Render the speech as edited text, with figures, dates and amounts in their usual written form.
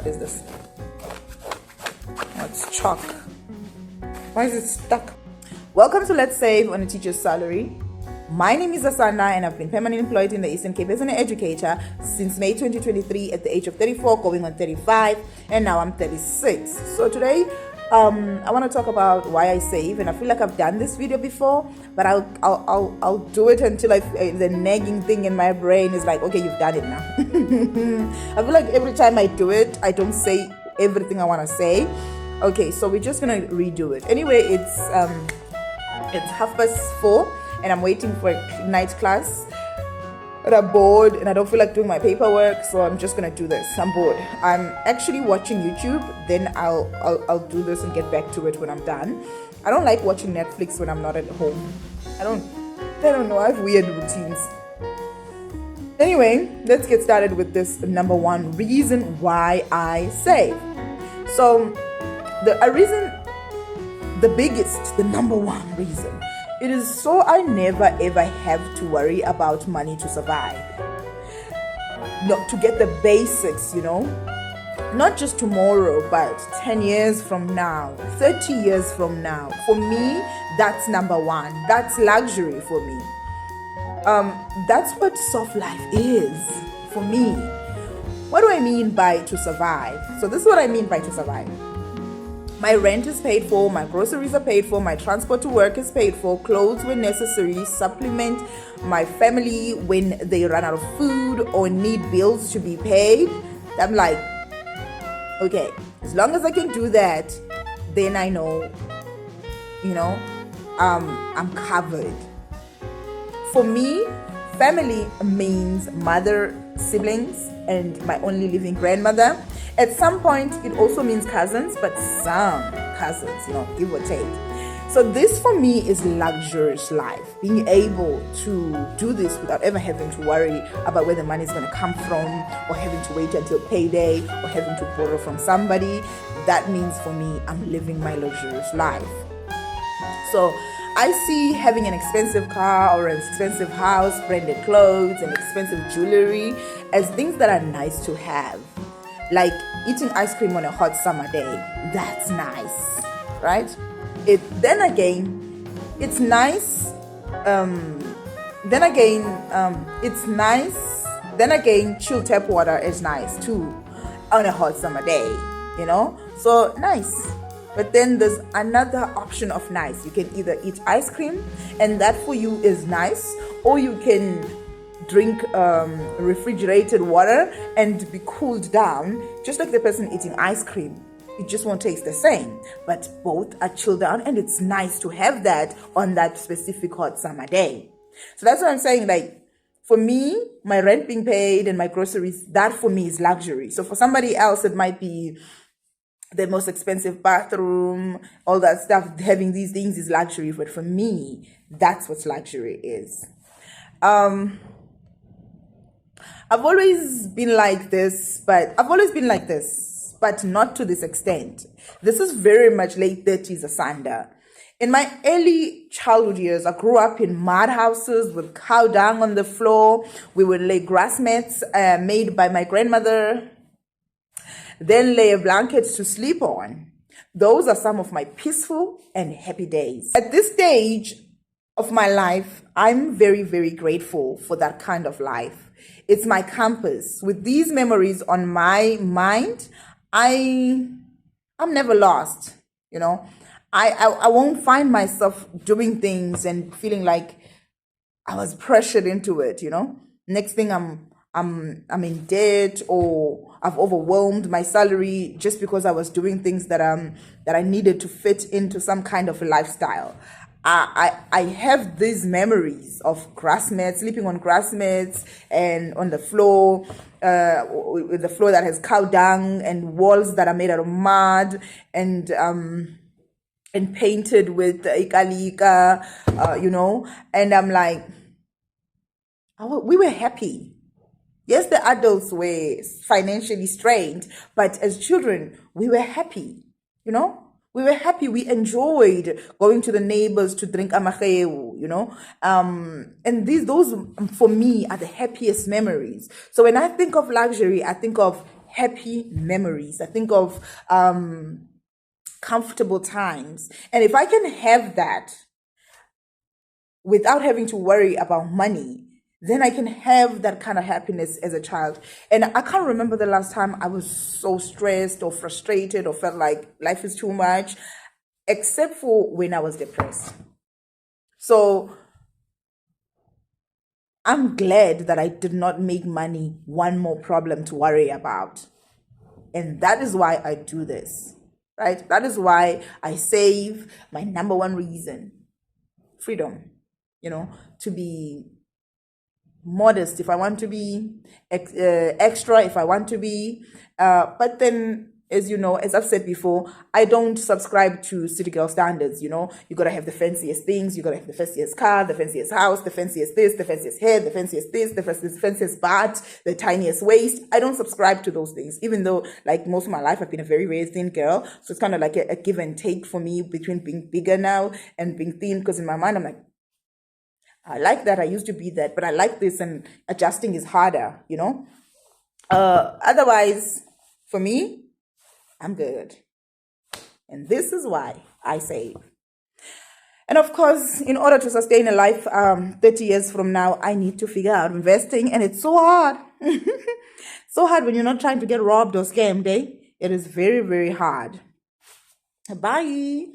What is this? Oh, it's chalk. Why is it stuck? Welcome to Let's Save on a Teacher's Salary. My name is Asanda and I've been permanently employed in the Eastern Cape as an educator since May 2023 at the age of 34, going on 35, and now I'm 36. So today, I want to talk about why I save, and I feel like I've done this video before, but I'll do it until the nagging thing in my brain is like, okay, you've done it now. I feel like every time I do it, I don't say everything I want to say. Okay, so we're just gonna redo it. Anyway, it's 4:30, and I'm waiting for a night class. But I'm bored and I don't feel like doing my paperwork, so I'm just gonna do this. I'm bored. I'm actually watching YouTube. Then I'll do this and get back to it when I'm done. I don't like watching Netflix when I'm not at home. I don't know. I have weird routines. Anyway, let's get started with this number one reason why I save. So the number one reason. It is so I never ever have to worry about money to survive. Not to get the basics, Not just tomorrow, but 10 years from now, 30 years from now. For me, that's number one. That's luxury for me. That's what soft life is for me. What do I mean by to survive? So this is what I mean by to survive. My rent is paid for, my groceries are paid for, my transport to work is paid for, clothes when necessary, supplement my family when they run out of food or need bills to be paid. I'm like, okay, as long as I can do that, then I know, I'm covered. For me, family means mother, siblings, and my only living grandmother. At some point, it also means cousins, but some cousins, give or take. So this for me is luxurious life, being able to do this without ever having to worry about where the money is going to come from, or having to wait until payday, or having to borrow from somebody. That means for me, I'm living my luxurious life. So I see having an expensive car or an expensive house, branded clothes, and expensive jewelry as things that are nice to have. Like eating ice cream on a hot summer day, that's nice, right? Then again, it's nice. It's nice. Then again, chilled tap water is nice too on a hot summer day, So nice. But then there's another option of nice. You can either eat ice cream, and that for you is nice, or you can drink refrigerated water and be cooled down, just like the person eating ice cream. It just won't taste the same, but both are chilled down, and it's nice to have that on that specific hot summer day. So that's what I'm saying. Like, for me, my rent being paid and my groceries, that for me is luxury. So for somebody else, it might be the most expensive bathroom, all that stuff. Having these things is luxury, but for me, that's what luxury is. I've always been like this, but not to this extent. This is very much late 30s Asanda. In my early childhood years, I grew up in mud houses with cow dung on the floor. We would lay grass mats made by my grandmother, then lay blankets to sleep on. Those are some of my peaceful and happy days. At this stage of my life, I'm very, very grateful for that kind of life. It's my compass. With these memories on my mind, I'm never lost, I won't find myself doing things and feeling like I was pressured into it, Next thing I'm in debt, or I've overwhelmed my salary just because I was doing things that I needed to fit into some kind of a lifestyle. I have these memories of grass mats, sleeping on grass mats and on the floor, with the floor that has cow dung, and walls that are made out of mud and painted with ikalika, and I'm like, we were happy. Yes, the adults were financially strained, but as children, we were happy, We were happy. We enjoyed going to the neighbors to drink amaheu, and those for me are the happiest memories. So when I think of luxury, I think of happy memories. I think of comfortable times. And if I can have that without having to worry about money, then I can have that kind of happiness as a child. And I can't remember the last time I was so stressed or frustrated or felt like life is too much, except for when I was depressed. So I'm glad that I did not make money one more problem to worry about. And that is why I do this, right? That is why I save. My number one reason: freedom, to be modest if I want to be, extra if I want to be. But then, as you know, as I've said before, I don't subscribe to city girl standards. You got to have the fanciest things, you got to have the fanciest car, the fanciest house, the fanciest this, the fanciest hair, the fanciest this, the fanciest butt, the tiniest waist. I don't subscribe to those things, even though like most of my life I've been a very, very thin girl. So it's kind of like a give and take for me between being bigger now and being thin, because in my mind I'm like, I like that, I used to be that, but I like this, and adjusting is harder, Otherwise, for me, I'm good. And this is why I save. And of course, in order to sustain a life 30 years from now, I need to figure out investing. And it's so hard. So hard when you're not trying to get robbed or scammed, eh? It is very, very hard. Bye.